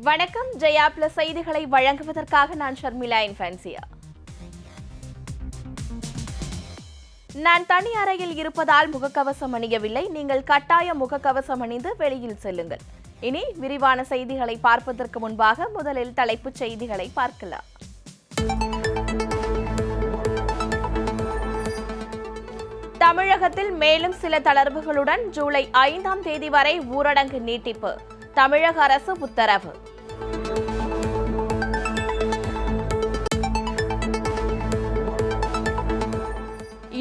வணக்கம். ஜெயா பிளஸ் செய்திகளை வழங்குவதற்காக நான் ஷர்மிளா இன்ஃபான்சியா. நான் தனி அறையில் இருப்பதால் முகக்கவசம் அணியவில்லை. நீங்கள் கட்டாய முகக்கவசம் அணிந்து வெளியில் செல்லுங்கள். இனி விரிவான செய்திகளை பார்ப்பதற்கு முன்பாக முதலில் தலைப்புச் செய்திகளை பார்க்கலாம். தமிழகத்தில் மேலும் சில தளர்வுகளுடன் ஜூலை 5ஆம் தேதி வரை ஊரடங்கு நீட்டிப்பு. தமிழக அரசு உத்தரவு.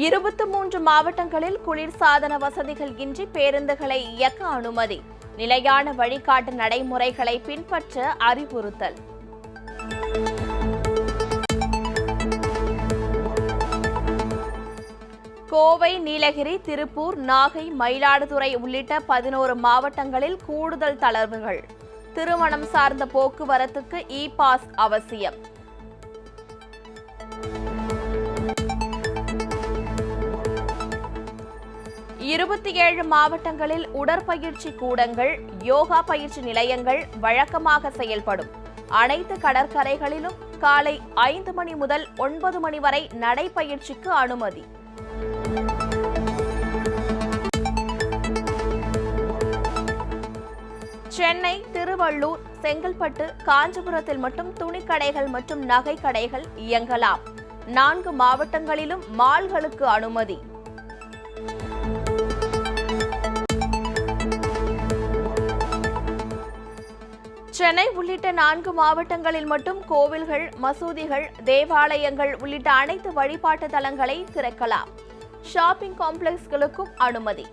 இருபத்து 3 மாவட்டங்களில் குளிர்சாதன வசதிகள் இன்றி பேருந்துகளை இயக்க அனுமதி. நிலையான வழிகாட்டு நடைமுறைகளை பின்பற்ற அறிவுறுத்தல். கோவை, நீலகிரி, திருப்பூர், நாகை, மயிலாடுதுறை உள்ளிட்ட 11 மாவட்டங்களில் கூடுதல் தளர்வுகள். திருமணம் சார்ந்த போக்குவரத்துக்கு இ-பாஸ் அவசியம். இருபத்தி 7 மாவட்டங்களில் உடற்பயிற்சி கூடங்கள், யோகா பயிற்சி நிலையங்கள் வழக்கமாக செயல்படும். அனைத்து கடற்கரைகளிலும் காலை 5 மணி முதல் 9 மணி வரை நடைப்பயிற்சிக்கு அனுமதி. சென்னை, திருவள்ளூர், செங்கல்பட்டு, காஞ்சிபுரத்தில் மட்டும் துணிக்கடைகள் மற்றும் நகை கடைகள் இயங்கலாம். 4 மாவட்டங்களிலும் மால்களுக்கு அனுமதி. சென்னை உள்ளிட்ட 4 மாவட்டங்களில் மட்டும் கோவில்கள், மசூதிகள், தேவாலயங்கள் உள்ளிட்ட அனைத்து வழிபாட்டு தலங்களை திறக்கலாம். ஷாப்பிங் காம்ப்ளெக்ஸ்களுக்கும் அனுமதி.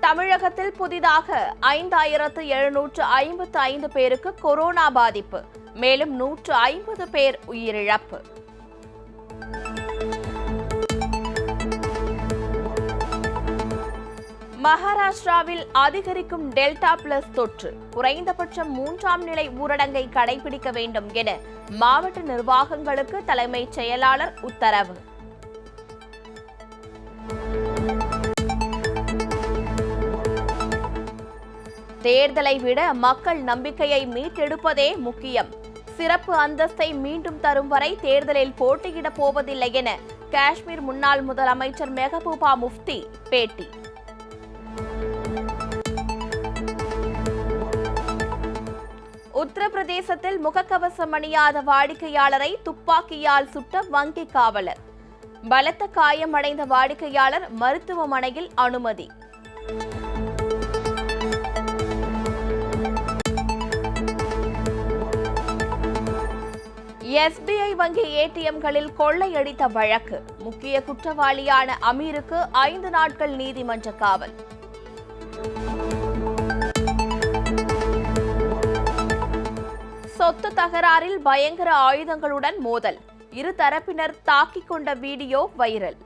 தமிழகத்தில் புதிதாக 5755 பேருக்கு கொரோனா பாதிப்பு. மேலும் 150 பேர் உயிரிழப்பு. மகாராஷ்டிராவில் அதிகரிக்கும் டெல்டா பிளஸ் தொற்று. குறைந்தபட்சம் 3ஆம் நிலை ஊரடங்கை கடைபிடிக்க வேண்டும் என மாவட்ட நிர்வாகங்களுக்கு தலைமைச் செயலாளர் உத்தரவு. தேர்தலை விட மக்கள் நம்பிக்கையை மீட்டெடுப்பதே முக்கியம். சிறப்பு அந்தஸ்தை மீண்டும் தரும் வரை தேர்தலில் போட்டியிடப் போவதில்லை என காஷ்மீர் முன்னாள் முதலமைச்சர் மெஹபூபா முஃப்தி பேட்டி. உத்தரப்பிரதேசத்தில் முகக்கவசம் அணியாத வாடிக்கையாளரை துப்பாக்கியால் சுட்ட வங்கி காவலர். பலத்த காயமடைந்த வாடிக்கையாளர் மருத்துவமனையில் அனுமதி. எஸ்பிஐ வங்கி ஏடிஎம்களில் கொள்ளையடித்த வழக்கு. முக்கிய குற்றவாளியான அமீருக்கு 5 நாட்கள் நீதிமன்ற காவல். சொத்து தகராறில் பயங்கர ஆயுதங்களுடன் மோதல். இரு தரப்பினர் தாக்கிக் கொண்ட வீடியோ வைரல்.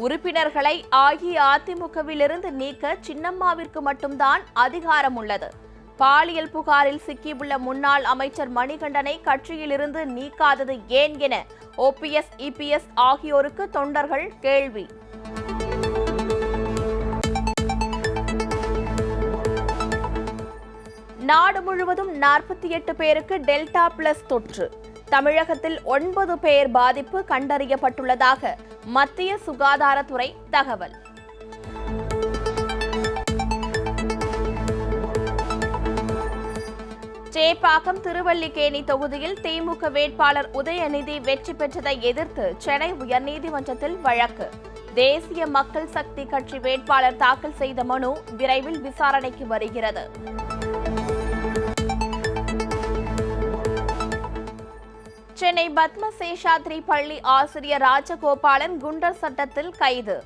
உறுப்பினர்களை அஇஅதிமுகவிலிருந்து நீக்க சின்னம்மாவிற்கு மட்டும்தான் அதிகாரம் உள்ளது. பாலியல் புகாரில் சிக்கியுள்ள முன்னாள் அமைச்சர் மணிகண்டனை கட்சியிலிருந்து நீக்காதது ஏன் என ஓபிஎஸ், இபிஎஸ் ஆகியோருக்கு தொண்டர்கள் கேள்வி. நாடு முழுவதும் 48 பேருக்கு டெல்டா பிளஸ் தொற்று. தமிழகத்தில் 9 பேர் பாதிப்பு கண்டறியப்பட்டுள்ளதாக மத்திய சுகாதாரத்துறை தகவல். சேப்பாக்கம், திருவல்லிக்கேணி தொகுதியில் திமுக வேட்பாளர் உதயநிதி வெற்றி பெற்றதை எதிர்த்து சென்னை உயர்நீதிமன்றத்தில் வழக்கு. தேசிய மக்கள் சக்தி கட்சி வேட்பாளர் தாக்கல் செய்த மனு விரைவில் விசாரணைக்கு வருகிறது. சென்னை பத்ம சேஷாத்ரி பள்ளி ஆசிரியர் ராஜகோபாலன் குண்டர் சட்டத்தில் கைது.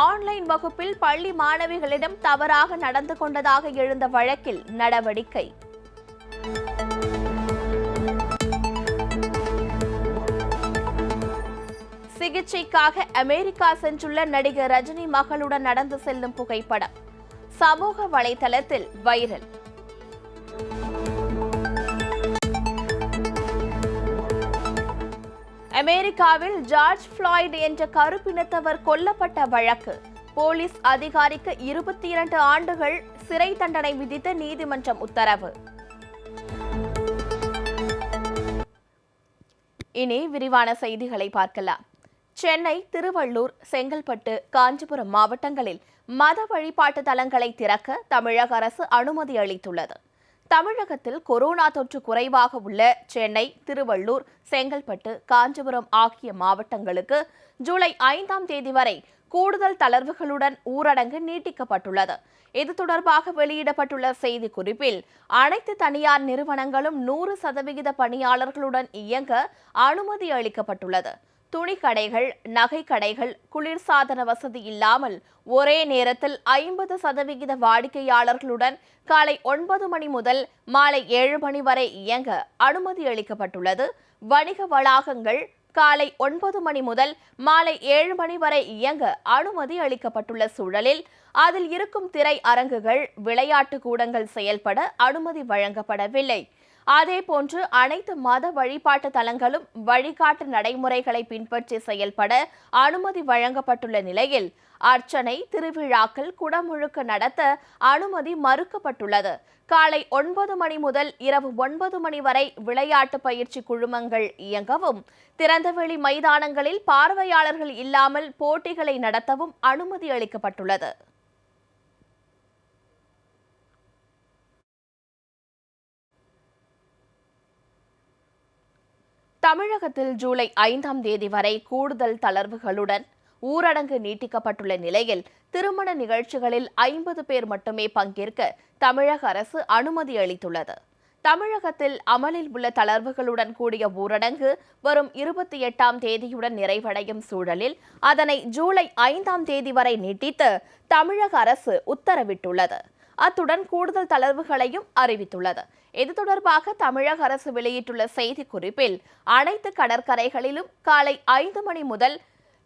ஆன்லைன் வகுப்பில் பள்ளி மாணவிகளிடம் தவறாக நடந்து கொண்டதாக எழுந்த வழக்கில் நடவடிக்கை. சிகிச்சைக்காக அமெரிக்கா சென்றுள்ள நடிகர் ரஜினி மகளுடன் நடந்து செல்லும் புகைப்படம் சமூக வலைதளத்தில் வைரல். அமெரிக்காவில் ஜார்ஜ் ஃபிளாய்ட் என்ற கருப்பினத்தவர் கொல்லப்பட்ட வழக்கு. போலீஸ் அதிகாரிக்கு 22 ஆண்டுகள் சிறை தண்டனை விதித்த நீதிமன்றம் உத்தரவு. இனி விரிவான செய்திகளை பார்க்கலாம். சென்னை, திருவள்ளூர், செங்கல்பட்டு, காஞ்சிபுரம் மாவட்டங்களில் மத வழிபாட்டு தலங்களை திறக்க தமிழக அரசு அனுமதி அளித்துள்ளது. தமிழகத்தில் கொரோனா தொற்று குறைவாக உள்ள சென்னை, திருவள்ளூர், செங்கல்பட்டு, காஞ்சிபுரம் ஆகிய மாவட்டங்களுக்கு ஜூலை 5ஆம் தேதி வரை கூடுதல் தளர்வுகளுடன் ஊரடங்கு நீட்டிக்கப்பட்டுள்ளது. இது தொடர்பாக வெளியிடப்பட்டுள்ள செய்திக்குறிப்பில் அனைத்து தனியார் நிறுவனங்களும் 100% பணியாளர்களுடன் இயங்க அனுமதி அளிக்கப்பட்டுள்ளது. துணிக்கடைகள், நகைக்கடைகள், குளிர்சாதன வசதி இல்லாமல் ஒரே நேரத்தில் 50% வாடிக்கையாளர்களுடன் காலை 9 மணி முதல் மாலை 7 மணி வரை இயங்க அனுமதி அளிக்கப்பட்டுள்ளது. வணிக வளாகங்கள் காலை 9 மணி முதல் மாலை 7 மணி வரை இயங்க அனுமதி அளிக்கப்பட்டுள்ள சூழலில் அதில் இருக்கும் திரை அரங்குகள், விளையாட்டு கூடங்கள் செயல்பட அனுமதி வழங்கப்படவில்லை. அதேபோன்று அனைத்து மத வழிபாட்டு தலங்களும் வழிகாட்டு நடைமுறைகளை பின்பற்றி செயல்பட அனுமதி வழங்கப்பட்டுள்ள நிலையில் அர்ச்சனை, திருவிழாக்கள், குடமுழுக்கு நடத்த அனுமதி மறுக்கப்பட்டுள்ளது. காலை 9 மணி முதல் இரவு 9 மணி வரை விளையாட்டு பயிற்சி குழுமங்கள் இயங்கவும், திறந்தவெளி மைதானங்களில் பார்வையாளர்கள் இல்லாமல் போட்டிகளை நடத்தவும் அனுமதி அளிக்கப்பட்டுள்ளது. தமிழகத்தில் ஜூலை 5ஆம் தேதி வரை கூடுதல் தளர்வுகளுடன் ஊரடங்கு நீட்டிக்கப்பட்டுள்ள நிலையில் திருமண நிகழ்ச்சிகளில் 50 பேர் மட்டுமே பங்கேற்க தமிழக அரசு அனுமதி அளித்துள்ளது. தமிழகத்தில் அமலில் உள்ள தளர்வுகளுடன் கூடிய ஊரடங்கு வரும் 28ஆம் தேதியுடன் நிறைவடையும் சூழலில் அதனை ஜூலை 5ஆம் தேதி வரை நீட்டித்து தமிழக அரசு உத்தரவிட்டுள்ளது. அத்துடன் கூடுதல் தளர்வுகளையும் அறிவித்துள்ளது. இது தொடர்பாக தமிழக அரசு வெளியிட்டுள்ள செய்திக்குறிப்பில் அனைத்து கடற்கரைகளிலும் காலை 5 மணி முதல்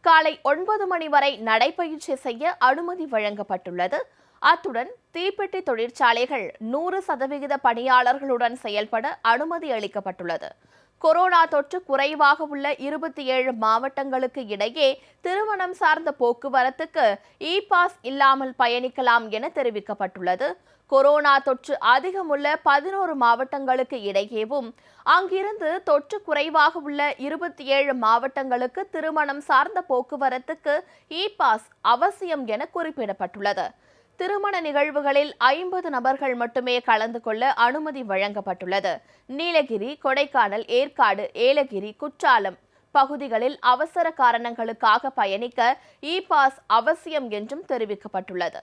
காலை 9 மணி வரை நடைபயிற்சி செய்ய அனுமதி வழங்கப்பட்டுள்ளது. அத்துடன் தீப்பெட்டி தொழிற்சாலைகள் 100% பணியாளர்களுடன் செயல்பட அனுமதி அளிக்கப்பட்டுள்ளது. கொரோனா தொற்று குறைவாக உள்ள 27 மாவட்டங்களுக்கு இடையே திருமணம் சார்ந்த போக்குவரத்துக்கு இ-பாஸ் இல்லாமல் பயணிக்கலாம் என தெரிவிக்கப்பட்டுள்ளது. கொரோனா தொற்று அதிகமுள்ள 11 மாவட்டங்களுக்கு இடையேவும் அங்கிருந்து தொற்று குறைவாக உள்ள 27 மாவட்டங்களுக்கு திருமணம் சார்ந்த போக்குவரத்துக்கு இ-பாஸ் அவசியம் என குறிப்பிடப்பட்டுள்ளது. திருமண நிகழ்வுகளில் 50 நபர்கள் மட்டுமே கலந்து கொள்ள அனுமதி வழங்கப்பட்டுள்ளது. நீலகிரி, கொடைக்கானல், ஏற்காடு, ஏலகிரி, குற்றாலம் பகுதிகளில் அவசர காரணங்களுக்காக பயணிக்க இ-பாஸ் அவசியம் என்றும் தெரிவிக்கப்பட்டுள்ளது.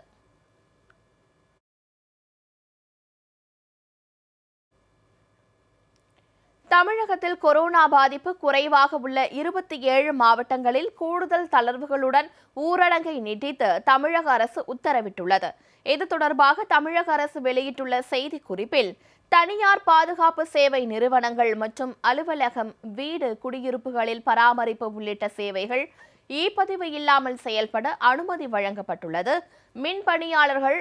தமிழகத்தில் கொரோனா பாதிப்பு குறைவாக உள்ள 27 மாவட்டங்களில் கூடுதல் தளர்வுகளுடன் ஊரடங்கை நீட்டித்து தமிழக அரசு உத்தரவிட்டுள்ளது. இது தொடர்பாக தமிழக அரசு வெளியிட்டுள்ள செய்திக்குறிப்பில் தனியார் பாதுகாப்பு சேவை நிறுவனங்கள் மற்றும் அலுவலகம், வீடு, குடியிருப்புகளில் பராமரிப்பு உள்ளிட்ட சேவைகள் இ-பதிவு இல்லாமல் செயல்பட அனுமதி வழங்கப்பட்டுள்ளது. மின் பணியாளர்கள்,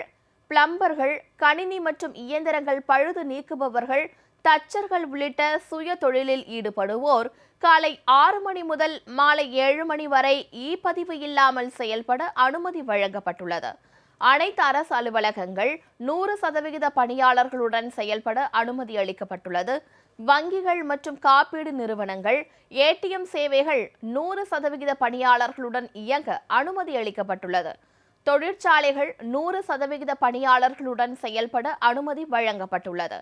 பிளம்பர்கள், கணினி மற்றும் இயந்திரங்கள் பழுது நீக்குபவர்கள், தச்சர்கள் உள்ளிட்ட சுய தொழிலில் ஈடுபடுவோர் காலை 6 மணி முதல் மாலை 7 மணி வரை இ-பதிவு இல்லாமல் செயல்பட அனுமதி வழங்கப்பட்டுள்ளது. அனைத்து அரசு அலுவலகங்கள் 100% பணியாளர்களுடன் செயல்பட அனுமதி அளிக்கப்பட்டுள்ளது. வங்கிகள் மற்றும் காப்பீடு நிறுவனங்கள், ஏடிஎம் சேவைகள் 100% பணியாளர்களுடன் இயங்க அனுமதி அளிக்கப்பட்டுள்ளது. தொழிற்சாலைகள் 100% பணியாளர்களுடன் செயல்பட அனுமதி வழங்கப்பட்டுள்ளது.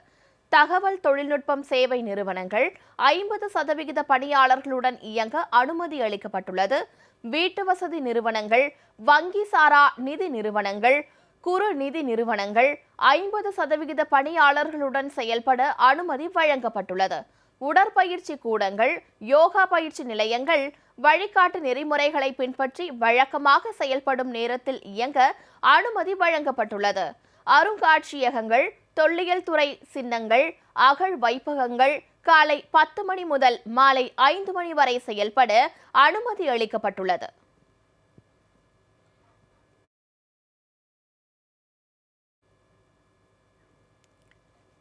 தகவல் தொழில்நுட்பம் சேவை நிறுவனங்கள் 50% பணியாளர்களுடன் இயங்க அனுமதி அளிக்கப்பட்டுள்ளது. வீட்டு வசதி நிறுவனங்கள், வங்கி சாரா நிதி நிறுவனங்கள், குறு நிதி நிறுவனங்கள் 50% பணியாளர்களுடன் செயல்பட அனுமதி வழங்கப்பட்டுள்ளது. உடற்பயிற்சி கூடங்கள், யோகா பயிற்சி நிலையங்கள் வழிகாட்டு நெறிமுறைகளை பின்பற்றி வழக்கமாக செயல்படும் நேரத்தில் இயங்க அனுமதி வழங்கப்பட்டுள்ளது. அருங்காட்சியகங்கள், தொல்லியல் துறை சின்னங்கள், அகழ் வைப்பகங்கள் காலை 10 மணி முதல் மாலை 5 மணி வரை செயல்பட அனுமதி அளிக்கப்பட்டுள்ளது.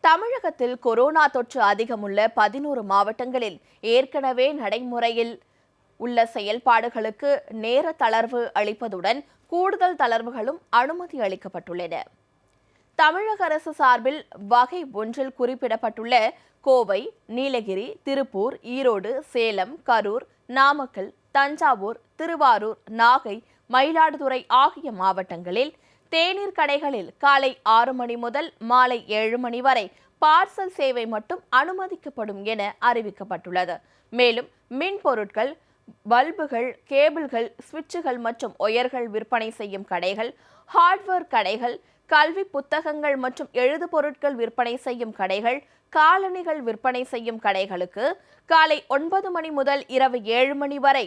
தமிழகத்தில் கொரோனா தொற்று அதிகமுள்ள 11 மாவட்டங்களில் ஏற்கனவே நடைமுறையில் உள்ள செயல்பாடுகளுக்கு நேர தளர்வு அளிப்பதுடன் கூடுதல் தளர்வுகளும் அனுமதி அளிக்கப்பட்டுள்ளன. தமிழக அரசு சார்பில் வகை 1 குறிப்பிடப்பட்டுள்ள கோவை, நீலகிரி, திருப்பூர், ஈரோடு, சேலம், கரூர், நாமக்கல், தஞ்சாவூர், திருவாரூர், நாகை, மயிலாடுதுறை ஆகிய மாவட்டங்களில் தேநீர் கடைகளில் காலை 6 மணி முதல் மாலை 7 மணி வரை பார்சல் சேவை மட்டும் அனுமதிக்கப்படும் என அறிவிக்கப்பட்டுள்ளது. மேலும் மின் பொருட்கள், பல்புகள், கேபிள்கள், சுவிட்சுகள் மற்றும் ஒயர்கள் விற்பனை செய்யும் கடைகள், ஹார்ட்வேர் கடைகள், கல்வி புத்தகங்கள் மற்றும் எழுது பொருட்கள் விற்பனை செய்யும் கடைகள், காலணிகள் விற்பனை செய்யும் கடைகளுக்கு காலை 9 மணி முதல் இரவு 7 மணி வரை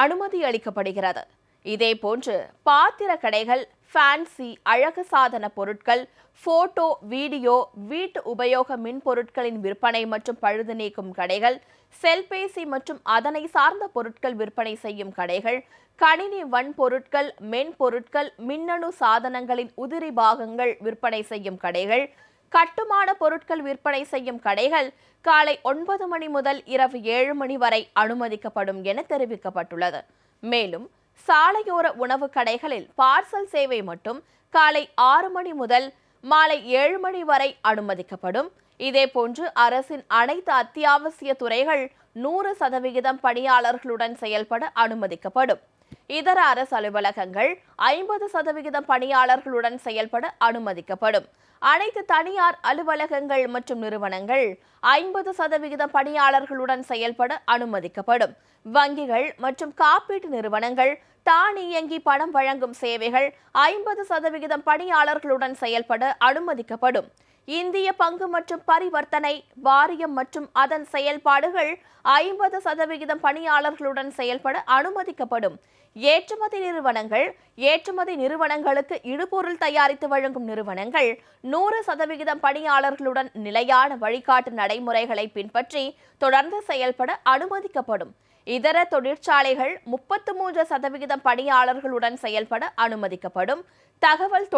அனுமதி அளிக்கப்படுகிறது. இதேபோன்று பாத்திர கடைகள், ஃபேன்சி அழகு சாதன பொருட்கள், போட்டோ, வீடியோ, வீட்டு உபயோக மின் பொருட்களின் விற்பனை மற்றும் பழுது நீக்கும் கடைகள், செல்பேசி மற்றும் அதனை சார்ந்த பொருட்கள் விற்பனை செய்யும் கடைகள், கணினி வன்பொருட்கள், மென்பொருட்கள், மின்னணு சாதனங்களின் உதிரி பாகங்கள் விற்பனை செய்யும் கடைகள், கட்டுமான பொருட்கள் விற்பனை செய்யும் கடைகள் காலை 9 மணி முதல் இரவு 7 மணி வரை அனுமதிக்கப்படும் என தெரிவிக்கப்பட்டுள்ளது. மேலும் சாலையோர உணவு கடைகளில் பார்சல் சேவை மட்டும் காலை 6 மணி முதல் மாலை 7 மணி வரை அனுமதிக்கப்படும். இதேபோன்று அரசின் அனைத்து அத்தியாவசிய துறைகள் 100% பணியாளர்களுடன் செயல்பட அனுமதிக்கப்படும். இதர அரசு அலுவலகங்கள் 50% பணியாளர்களுடன் செயல்பட அனுமதிக்கப்படும். அனைத்து தனியார் அலுவலகங்கள் மற்றும் நிறுவனங்கள் 50% பணியாளர்களுடன் செயல்பட அனுமதிக்கப்படும். வங்கிகள் மற்றும் காப்பீட்டு நிறுவனங்கள், தானியங்கி பணம் வழங்கும் சேவைகள் 50% பணியாளர்களுடன் செயல்பட அனுமதிக்கப்படும். இந்திய பங்கு மற்றும் பரிவர்த்தனை வாரியம் மற்றும் அதன் செயல்பாடுகள் 50% பணியாளர்களுடன் செயல்பட அனுமதிக்கப்படும். ஏற்றுமதி நிறுவனங்களுக்கு இடுபொருள் தயாரித்து வழங்கும் நிறுவனங்கள் 100% பணியாளர்களுடன் நிலையான வழிகாட்டு நடைமுறைகளை பின்பற்றி தொடர்ந்து செயல்பட அனுமதிக்கப்படும். இதர தொழிற்சாலைகள் 33% பணியாளர்களுடன் செயல்பட அனுமதிக்கப்படும். தகவல்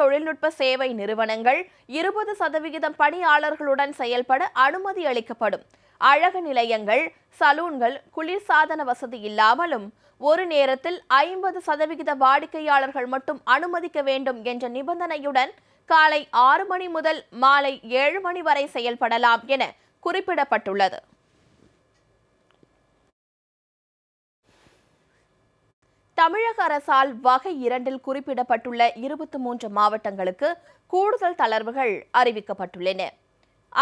தொழில்நுட்ப சேவை நிறுவனங்கள் 20% பணியாளர்களுடன் செயல்பட அனுமதி அளிக்கப்படும். அழகு நிலையங்கள், சலூன்கள் குளிர்சாதன வசதி இல்லாமலும் ஒரு நேரத்தில் 50% வாடிக்கையாளர்கள் மட்டும் அனுமதிக்க வேண்டும் என்ற நிபந்தனையுடன் காலை 6 மணி முதல் மாலை 7 மணி வரை செயல்படலாம் என குறிப்பிடப்பட்டுள்ளது. தமிழக அரசால் வகை 2 குறிப்பிடப்பட்டுள்ள 23 மாவட்டங்களுக்கு கூடுதல் தளர்வுகள் அறிவிக்கப்பட்டுள்ளன.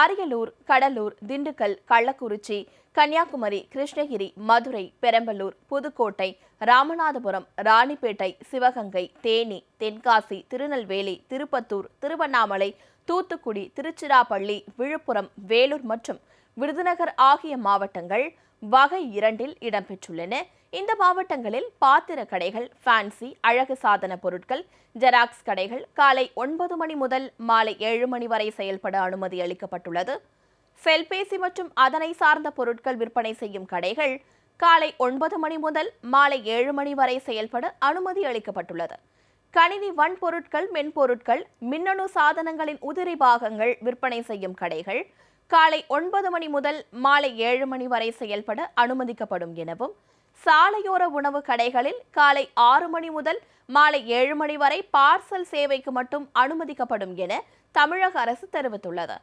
அரியலூர், கடலூர், திண்டுக்கல், கள்ளக்குறிச்சி, கன்னியாகுமரி, கிருஷ்ணகிரி, மதுரை, பெரம்பலூர், புதுக்கோட்டை, ராமநாதபுரம், ராணிப்பேட்டை, சிவகங்கை, தேனி, தென்காசி, திருநெல்வேலி, திருப்பத்தூர், திருவண்ணாமலை, தூத்துக்குடி, திருச்சிராப்பள்ளி, விழுப்புரம், வேலூர் மற்றும் விருதுநகர் ஆகிய மாவட்டங்கள் வகை 2 இடம்பெற்றுள்ளன. இந்த மாவட்டங்களில் பாத்திர கடைகள், ஃபேன்சி அழகு சாதன பொருட்கள், ஜெராக்ஸ் கடைகள் காலை 9 மணி முதல் மாலை 7 மணி வரை செயல்பட அனுமதி அளிக்கப்பட்டுள்ளது. செல்பேசி மற்றும் அதனை சார்ந்த பொருட்கள் விற்பனை செய்யும் கடைகள் காலை 9 மணி முதல் மாலை 7 மணி வரை செயல்பட அனுமதி அளிக்கப்பட்டுள்ளது. கணினி வன்பொருட்கள், மென்பொருட்கள், மின்னணு சாதனங்களின் உதிரி பாகங்கள் விற்பனை செய்யும் கடைகள் காலை 9 மணி முதல் மாலை 7 மணி வரை செயல்பட அனுமதிக்கப்படும் எனவும், சாலையோர உணவு கடைகளில் காலை 6 மணி முதல் மாலை 7 மணி வரை பார்சல் சேவைக்கு மட்டும் அனுமதிக்கப்படும் என தமிழக அரசு தெரிவித்துள்ளது.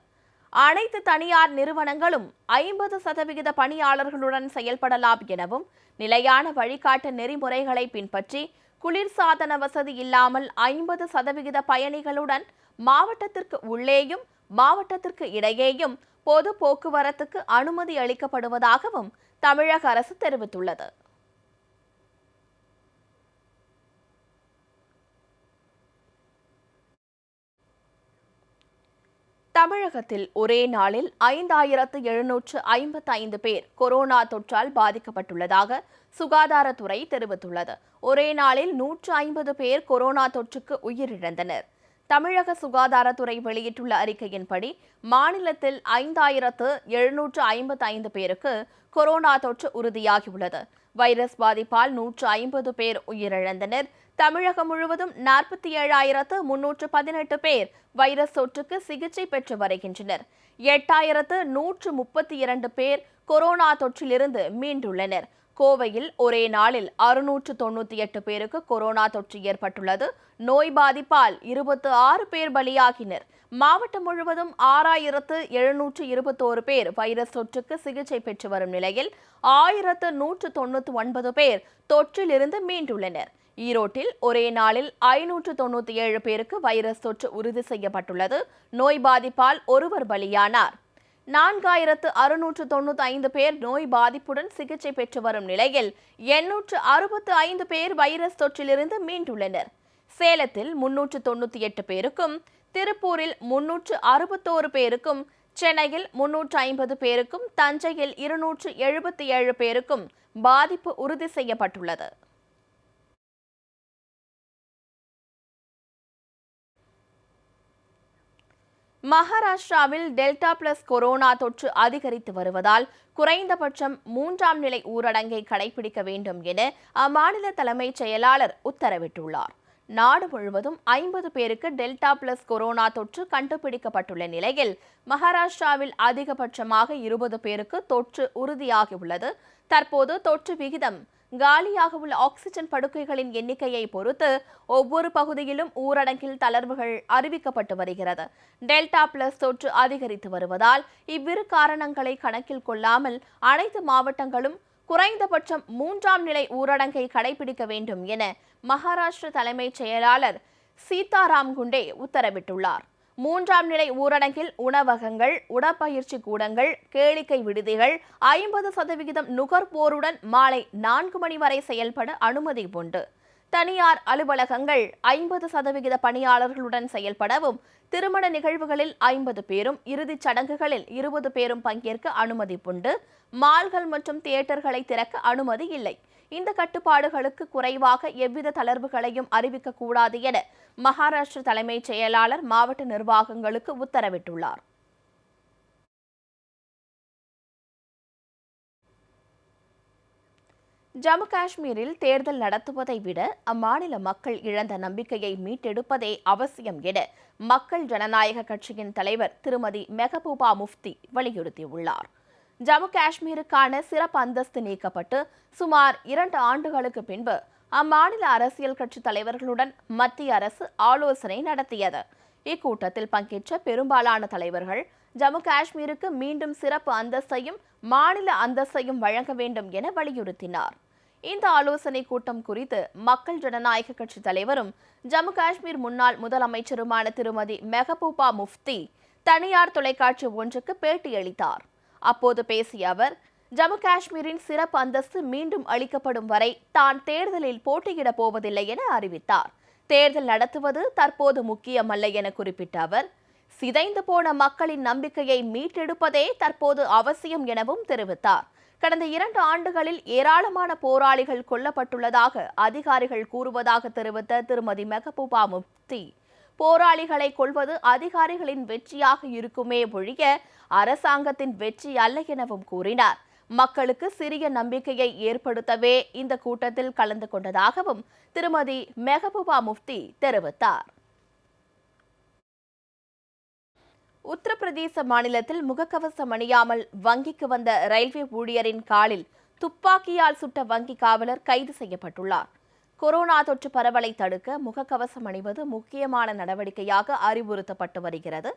அனைத்து தனியார் நிறுவனங்களும் 50% பணியாளர்களுடன் செயல்படலாம் எனவும், நிலையான வழிகாட்டு நெறிமுறைகளை பின்பற்றி குளிர்சாதன வசதி இல்லாமல் 50% பயணிகளுடன் மாவட்டத்திற்கு உள்ளேயும் மாவட்டத்திற்கு இடையேயும் பொது போக்குவரத்துக்கு அனுமதி அளிக்கப்படுவதாகவும் தமிழக அரசு தெரிவித்துள்ளது. தமிழகத்தில் ஒரே நாளில் 5755 பேர் கொரோனா தொற்றால் பாதிக்கப்பட்டுள்ளதாக சுகாதாரத்துறை தெரிவித்துள்ளது. ஒரே நாளில் 150 பேர் கொரோனா தொற்றுக்கு உயிரிழந்தனர். தமிழக சுகாதாரத்துறை வெளியிட்டுள்ள அறிக்கையின்படி மாநிலத்தில் 5755 பேருக்கு கொரோனா தொற்று உறுதியாகியுள்ளது. வைரஸ் பாதிப்பால் 150 பேர் உயிரிழந்தனர். தமிழகம் முழுவதும் 47,318 பேர் வைரஸ் தொற்றுக்கு சிகிச்சை பெற்று வருகின்றனர். 8132 பேர் கொரோனா தொற்றிலிருந்து மீண்டுள்ளனர். கோவையில் ஒரே நாளில் 698 பேருக்கு கொரோனா தொற்று ஏற்பட்டுள்ளது. நோய் பாதிப்பால் 26 பேர் பலியாகினர். மாவட்டம் முழுவதும் 6721 பேர் வைரஸ் தொற்றுக்கு சிகிச்சை பெற்று வரும் நிலையில் 1199 பேர் தொற்றிலிருந்து மீண்டுள்ளனர். ஈரோட்டில் ஒரே நாளில் 597 பேருக்கு வைரஸ் தொற்று உறுதி செய்யப்பட்டுள்ளது. நோய் பாதிப்பால் ஒருவர் பலியானார். 4695 பேர் நோய் பாதிப்புடன் சிகிச்சை பெற்று வரும் நிலையில் 865 பேர் வைரஸ் தொற்றிலிருந்து மீண்டுள்ளனர். சேலத்தில் 398 பேருக்கும், திருப்பூரில் 361 பேருக்கும், சென்னையில் 350 பேருக்கும், தஞ்சையில் 277 பேருக்கும் பாதிப்பு உறுதி செய்யப்பட்டுள்ளது. மகாராஷ்டிராவில் டெல்டா பிளஸ் கொரோனா தொற்று அதிகரித்து வருவதால் குறைந்தபட்சம் 3ஆம் நிலை ஊரடங்கை கடைபிடிக்க வேண்டும் என அம்மாநில தலைமைச் செயலாளர் உத்தரவிட்டுள்ளார். நாடு முழுவதும் 50 பேருக்கு டெல்டா பிளஸ் கொரோனா தொற்று கண்டுபிடிக்கப்பட்டுள்ள நிலையில் மகாராஷ்டிராவில் அதிகபட்சமாக 20 பேருக்கு தொற்று உறுதியாகியுள்ளது. தற்போது தொற்று விகிதம் காலியாக உள்ள ஆக்சிஜன் படுக்கைகளின் எண்ணிக்கையை பொறுத்து ஒவ்வொரு பகுதியிலும் ஊரடங்கில் தளர்வுகள் அறிவிக்கப்பட்டு வருகிறது. டெல்டா பிளஸ் தொற்று அதிகரித்து வருவதால் இவ்விரு காரணங்களை கணக்கில் கொள்ளாமல் அனைத்து மாவட்டங்களும் குறைந்தபட்சம் 3ஆம் நிலை ஊரடங்கை கடைபிடிக்க வேண்டும் என மகாராஷ்டிர தலைமைச் செயலாளர் சீதாராம் குண்டே உத்தரவிட்டுள்ளார். 3ஆம் நிலை ஊரடங்கில் உணவகங்கள், உடற்பயிற்சி கூடங்கள், கேளிக்கை விடுதிகள் 50% நுகர்வோருடன் மாலை 4 மணி வரை செயல்பட அனுமதி உண்டு. தனியார் அலுவலகங்கள் 50% பணியாளர்களுடன் செயல்படவும், திருமண நிகழ்வுகளில் 50 பேரும், இறுதிச் சடங்குகளில் 20 பேரும் பங்கேற்க அனுமதி உண்டு. மால்கள் மற்றும் தியேட்டர்களை திறக்க அனுமதி இல்லை. இந்த கட்டுப்பாடுகளுக்கு குறைவாக எவ்வித தளர்வுகளையும் அறிவிக்கக்கூடாது என மகாராஷ்டிர தலைமைச் செயலாளர் மாவட்ட நிர்வாகங்களுக்கு உத்தரவிட்டுள்ளார். ஜம்மு காஷ்மீரில் தேர்தல் நடத்துவதை விட அம்மாநில மக்கள் இழந்த நம்பிக்கையை மீட்டெடுப்பதே அவசியம் என மக்கள் ஜனநாயக கட்சியின் தலைவர் திருமதி மெஹபூபா முஃப்தி வலியுறுத்தியுள்ளார். ஜம்மு காஷ்மீருக்கான சிறப்பு அந்தஸ்து நீக்கப்பட்டு சுமார் 2 ஆண்டுகளுக்கு பின்பு அம்மாநில அரசியல் கட்சி தலைவர்களுடன் மத்திய அரசு ஆலோசனை நடத்தியது. இக்கூட்டத்தில் பங்கேற்ற பெரும்பாலான தலைவர்கள் ஜம்மு காஷ்மீருக்கு மீண்டும் சிறப்பு அந்தஸ்தையும் மாநில அந்தஸ்தையும் வழங்க வேண்டும் என வலியுறுத்தினார். இந்த ஆலோசனை கூட்டம் குறித்து மக்கள் ஜனநாயக கட்சி தலைவரும் ஜம்மு காஷ்மீர் முன்னாள் முதலமைச்சருமான திருமதி மெஹபூபா முஃப்தி தனியார் தொலைக்காட்சி ஒன்றுக்கு பேட்டியளித்தார். அப்போது பேசிய அவர், ஜம்மு காஷ்மீரின் சிறப்பு அந்தஸ்து மீண்டும் அளிக்கப்படும் வரை தான் தேர்தலில் போட்டியிடப் போவதில்லை என அறிவித்தார். தேர்தல் நடத்துவது தற்போது முக்கியமல்ல என குறிப்பிட்ட அவர், சிதைந்து போன மக்களின் நம்பிக்கையை மீட்டெடுப்பதே தற்போது அவசியம் எனவும் தெரிவித்தார். கடந்த 2 ஆண்டுகளில் ஏராளமான போராளிகள் கொல்லப்பட்டுள்ளதாக அதிகாரிகள் கூறுவதாக தெரிவித்த திருமதி மெஹபூபா முஃப்தி, போராளிகளை கொல்வது அதிகாரிகளின் வெற்றியாக இருக்குமே ஒழிய அரசாங்கத்தின் வெற்றி அல்ல எனவும் கூறினார். மக்களுக்கு சிறிய நம்பிக்கையை ஏற்படுத்தவே இந்த கூட்டத்தில் கலந்து கொண்டதாகவும் திருமதி மெஹபூபா முஃப்தி தெரிவித்தார். உத்தரப்பிரதேச மாநிலத்தில் முகக்கவசம் அணியாமல் வங்கிக்கு வந்த ரயில்வே ஊழியரின் காலில் துப்பாக்கியால் சுட்ட வங்கி காவலர் கைது செய்யப்பட்டுள்ளார். கொரோனா தொற்று பரவலை தடுக்க முகக்கவசம் அணிவது முக்கியமான நடவடிக்கையாக அறிவுறுத்தப்பட்டு வருகிறது.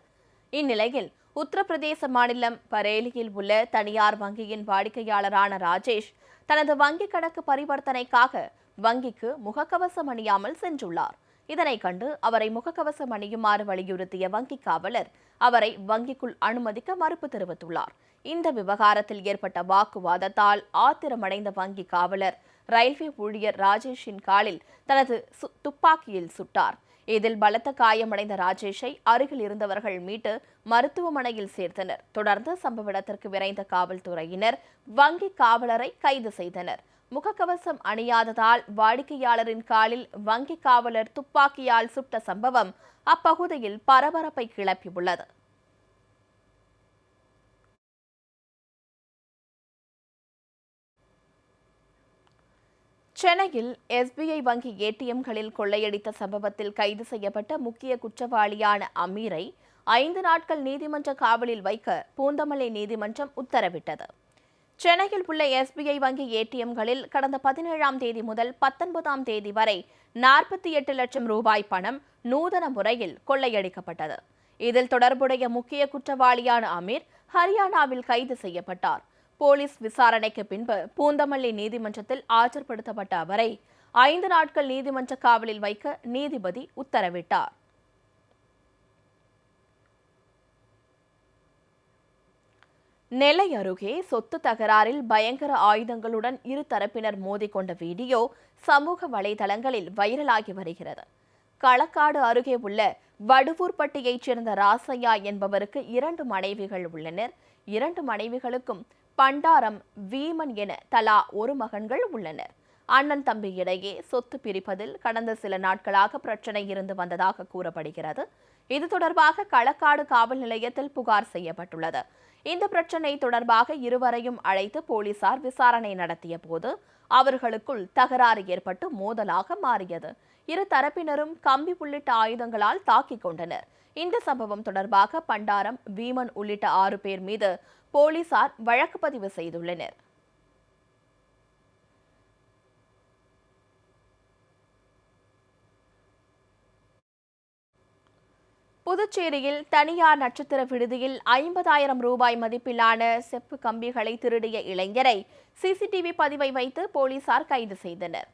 இந்நிலையில் உத்தரப்பிரதேச மாநிலம் பரேலியில் உள்ள தனியார் வங்கியின் வாடிக்கையாளரான ராஜேஷ் தனது வங்கி கணக்கு பரிவர்த்தனைக்காக வங்கிக்கு முகக்கவசம் அணியாமல் சென்றுள்ளார். இதனை கண்டு அவரை முகக்கவசம் அணியுமாறு வலியுறுத்திய வங்கி காவலர் அவரை வங்கிக்குள் அனுமதிக்க மறுப்பு தெரிவித்துள்ளார். இந்த விவகாரத்தில் ஏற்பட்ட வாக்குவாதத்தால் ஆத்திரமடைந்த வங்கி காவலர் ரயில்வே ஊழியர் ராஜேஷின் காலில் தனது துப்பாக்கியில் சுட்டார். இதில் பலத்த காயமடைந்த ராஜேஷை அருகில் இருந்தவர்கள் மீட்டு மருத்துவமனையில் சேர்த்தனர். தொடர்ந்து சம்பவ இடத்திற்கு விரைந்த காவல்துறையினர் வங்கி காவலரை கைது செய்தனர். முகக்கவசம் அணியாததால் வாடிக்கையாளரின் காலில் வங்கி காவலர் துப்பாக்கியால் சுட்ட சம்பவம் அப்பகுதியில் பரபரப்பை கிளப்பியுள்ளது. சென்னையில் எஸ்பிஐ வங்கி ஏடிஎம்களில் கொள்ளையடித்த சம்பவத்தில் கைது செய்யப்பட்ட முக்கிய குற்றவாளியான அமீரை 5 நாட்கள் நீதிமன்ற காவலில் வைக்க பூந்தமல்லி நீதிமன்றம் உத்தரவிட்டது. சென்னையில் உள்ள எஸ்பிஐ வங்கி ஏடிஎம்களில் கடந்த 17ஆம் தேதி முதல் 19ஆம் தேதி வரை 48 லட்சம் ரூபாய் பணம் நூதன முறையில் கொள்ளையடிக்கப்பட்டது. இதில் தொடர்புடைய முக்கிய குற்றவாளியான அமீர் ஹரியானாவில் கைது செய்யப்பட்டார். போலீஸ் விசாரணைக்கு பின்பு பூந்தமல்லி நீதிமன்றத்தில் ஆஜர்படுத்தப்பட்ட அவரை 5 நாட்கள் நீதிமன்ற காவலில் வைக்க நீதிபதி உத்தரவிட்டார். நெல்லை அருகே சொத்து தகராறில் பயங்கர ஆயுதங்களுடன் இரு தரப்பினர் மோதிக்கொண்ட வீடியோ சமூக வலைதளங்களில் வைரலாகி வருகிறது. களக்காடு அருகே உள்ள வடுவூர்பட்டியைச் சேர்ந்த ராசையா என்பவருக்கு 2 மனைவிகள் உள்ளனர். 2 மனைவிகளுக்கும் பண்டாரம், வீமன் என தலா 1 மகன்கள் உள்ளனர். அண்ணன் தம்பி இடையே சொத்து பிரிப்பதில் கடந்த சில நாட்களாக பிரச்சனை இருந்து வந்ததாக கூறப்படுகிறது. இது தொடர்பாக களக்காடு காவல் நிலையத்தில் புகார் செய்யப்பட்டுள்ளது. இந்த பிரச்சினை தொடர்பாக இருவரையும் அழைத்து போலீசார் விசாரணை நடத்திய போது அவர்களுக்குள் தகராறு ஏற்பட்டு மோதலாக மாறியது. இரு தரப்பினரும் கம்பி உள்ளிட்ட ஆயுதங்களால் தாக்கிக் கொண்டனர். இந்த சம்பவம் தொடர்பாக பண்டாரம், வீமன் உள்ளிட்ட 6 பேர் மீது போலீசார் வழக்கு பதிவு செய்துள்ளனர். புதுச்சேரியில் தனியார் நட்சத்திர விடுதியில் 50,000 ரூபாய் மதிப்பிலான செப்பு கம்பிகளை திருடிய இளைஞரை சிசிடிவி பதிவை வைத்து போலீசார் கைது செய்தனர்.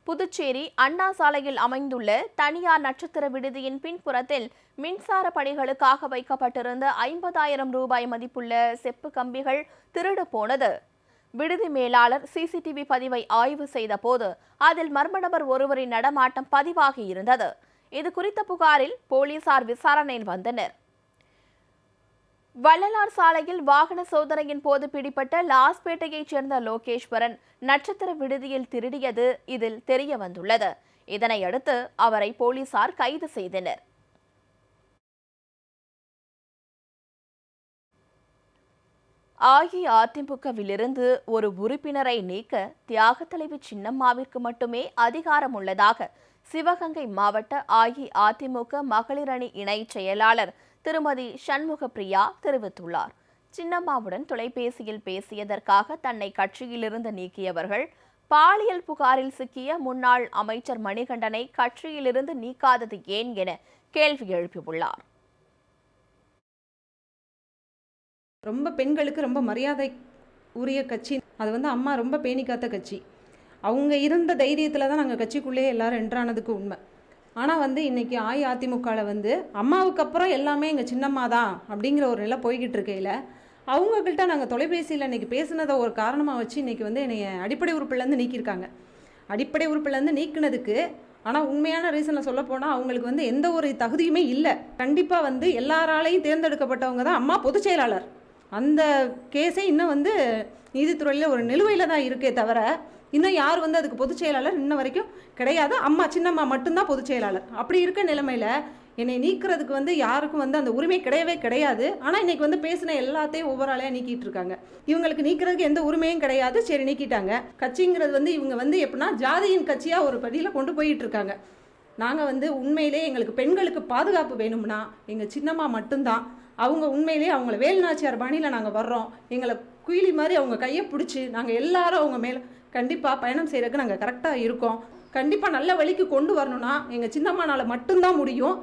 புதுச்சேரி அண்ணா சாலையில் அமைந்துள்ள தனியார் நட்சத்திர விடுதியின் பின்புறத்தில் மின்சார பணிகளுக்காக வைக்கப்பட்டிருந்த 50,000 ரூபாய் மதிப்புள்ள செப்பு கம்பிகள் திருடு போனது. விடுதி மேலாளர் சிசிடிவி பதிவை ஆய்வு செய்த போது அதில் மர்ம நபர் ஒருவரின் நடமாட்டம் பதிவாகி இருந்தது. இது குறித்த புகாரில் போலீசார் விசாரணையில் வந்தனர். வள்ளலார் சாலையில் வாகன சோதனையின் போது பிடிபட்ட லாஸ்பேட்டையைச் சேர்ந்த லோகேஸ்வரன் நட்சத்திர விடுதியில் திருடியது இதில் தெரிய வந்துள்ளது. இதனையடுத்து அவரை போலீசார் கைது செய்தனர். அஇஅதிமுகவிலிருந்து ஒரு உறுப்பினரை நீக்க தியாக தலைவி சின்னம்மாவிற்கு மட்டுமே அதிகாரம் உள்ளதாக சிவகங்கை மாவட்ட அஇஅதிமுக மகளிர் அணி இணை செயலாளர் திருமதி சண்முகப்பிரியா தெரிவித்துள்ளார். சின்னம்மாவுடன் தொலைபேசியில் பேசியதற்காக தன்னை கட்சியிலிருந்து நீக்கியவர்கள் பாலியல் புகாரில் சிக்கிய முன்னாள் அமைச்சர் மணிகண்டனை கட்சியிலிருந்து நீக்காதது ஏன் என கேள்வி எழுப்பியுள்ளார். ரொம்ப பெண்களுக்கு ரொம்ப மரியாதை உரிய கட்சி. அது அம்மா ரொம்ப பேணி காத்த கட்சி. அவங்க இருந்த தைரியத்தில் தான் நாங்கள் கட்சிக்குள்ளேயே எல்லாரும் என்ட்ரானதுக்கு உண்மை. ஆனால் இன்றைக்கி அஇஅதிமுகவில் அம்மாவுக்கு அப்புறம் எல்லாமே எங்கள் சின்னம்மா தான் அப்படிங்கிற ஒரு நிலை போய்கிட்டு இருக்கையில் அவங்கக்கிட்ட நாங்கள் தொலைபேசியில் இன்றைக்கி பேசுனதை ஒரு காரணமாக வச்சு இன்றைக்கி என்னை அடிப்படை உறுப்பிலேருந்து நீக்கியிருக்காங்க. அடிப்படை உறுப்பிலேருந்து நீக்கினதுக்கு ஆனால் உண்மையான ரீசனை சொல்ல போனால் அவங்களுக்கு எந்த ஒரு தகுதியுமே இல்லை. கண்டிப்பாக எல்லாராலையும் தேர்ந்தெடுக்கப்பட்டவங்க தான் அம்மா பொதுச் செயலாளர். அந்த கேஸே இன்னும் நீதித்துறையில் ஒரு நிலுவையில் தான் இருக்கே தவிர இன்னும் யார் அதுக்கு பொதுச் செயலாளர் இன்ன வரைக்கும் கிடையாது. அம்மா சின்னம்மா மட்டும்தான் பொதுச் செயலாளர். அப்படி இருக்க நிலைமையில் என்னை நீக்கிறதுக்கு யாருக்கும் அந்த உரிமை கிடையவே கிடையாது. ஆனால் இன்றைக்கி பேசின எல்லாத்தையும் ஒவ்வொரு ஆளையாக நீக்கிட்டு இருக்காங்க. இவங்களுக்கு நீக்கிறதுக்கு எந்த உரிமையும் கிடையாது. சரி, நீக்கிட்டாங்க. கட்சிங்கிறது இவங்க எப்படின்னா ஜாதியின் கட்சியாக ஒரு படியில் கொண்டு போயிட்டு இருக்காங்க. நாங்கள் உண்மையிலே எங்களுக்கு பெண்களுக்கு பாதுகாப்பு வேணும்னா எங்கள் சின்னம்மா மட்டும்தான். அவங்க உண்மையிலேயே அவங்கள வேலுநாச்சியார் பாணியில் நாங்கள் வர்றோம். எங்களை குயிலி மாதிரி அவங்க கையை பிடிச்சி நாங்கள் எல்லாரும் அவங்க மேலே கண்டிப்பாக பயணம் செய்கிறதுக்கு நாங்கள் கரெக்டாக இருக்கோம். கண்டிப்பாக நல்ல வழிக்கு கொண்டு வரணும்னா எங்கள் சின்னம்மானால் மட்டும்தான் முடியும்.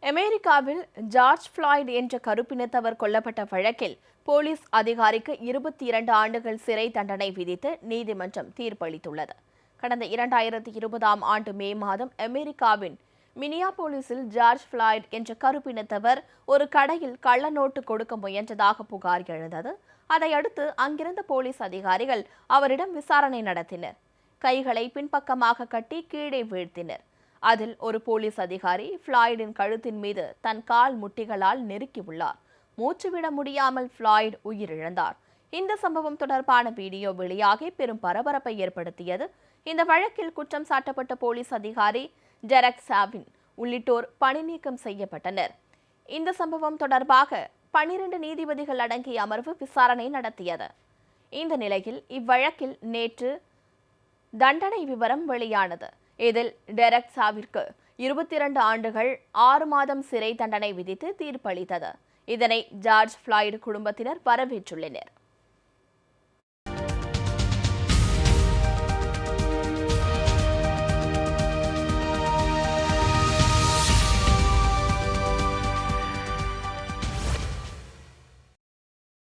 அமெரிக்காவில் ஜார்ஜ் ஃபிளாய்ட் என்ற கருப்பினத்தவர் கொல்லப்பட்ட வழக்கில் போலீஸ் அதிகாரிக்கு 22 ஆண்டுகள் சிறை தண்டனை விதித்து நீதிமன்றம் தீர்ப்பளித்துள்ளது. கடந்த 2020ஆம் ஆண்டு மே மாதம் அமெரிக்காவின் மினியாபோலிஸில் ஜார்ஜ் ஃபிளாய்ட் என்ற கருப்பினத்தவர் ஒரு கடையில் கள்ள நோட்டு கொடுக்க முயன்றதாக புகார் எழுந்தது. அதையடுத்து அங்கிருந்த போலீஸ் அதிகாரிகள் அவரிடம் விசாரணை நடத்தினர். கைகளை பின்பக்கமாக கட்டி கீழே வீழ்த்தினர். அதில் ஒரு போலீஸ் அதிகாரி ஃபிளாய்டின் கழுத்தின் மீது தன் கால் முட்டிகளால் நெருக்கியுள்ளார். மூச்சுவிட முடியாமல் ஃபிளாய்ட் உயிரிழந்தார். இந்த சம்பவம் தொடர்பான வீடியோ வெளியாகி பெரும் பரபரப்பை ஏற்படுத்தியது. இந்த வழக்கில் குற்றம் சாட்டப்பட்ட போலீஸ் அதிகாரி டெரக் சாவின் உள்ளிட்டோர் பணி நீக்கம் செய்யப்பட்டனர். இந்த சம்பவம் தொடர்பாக 12 நீதிபதிகள் அடங்கிய அமர்வு விசாரணை நடத்தியது. இந்த நிலையில் இவ்வழக்கில் நேற்று தண்டனை விவரம் வெளியானது. இதில் டெரக் சாவிற்கு 22 ஆண்டுகள் 6 மாதம் சிறை தண்டனை விதித்து தீர்ப்பளித்தது. இதனை ஜார்ஜ் ஃபிளாய்டு குடும்பத்தினர் வரவேற்றுள்ளனர்.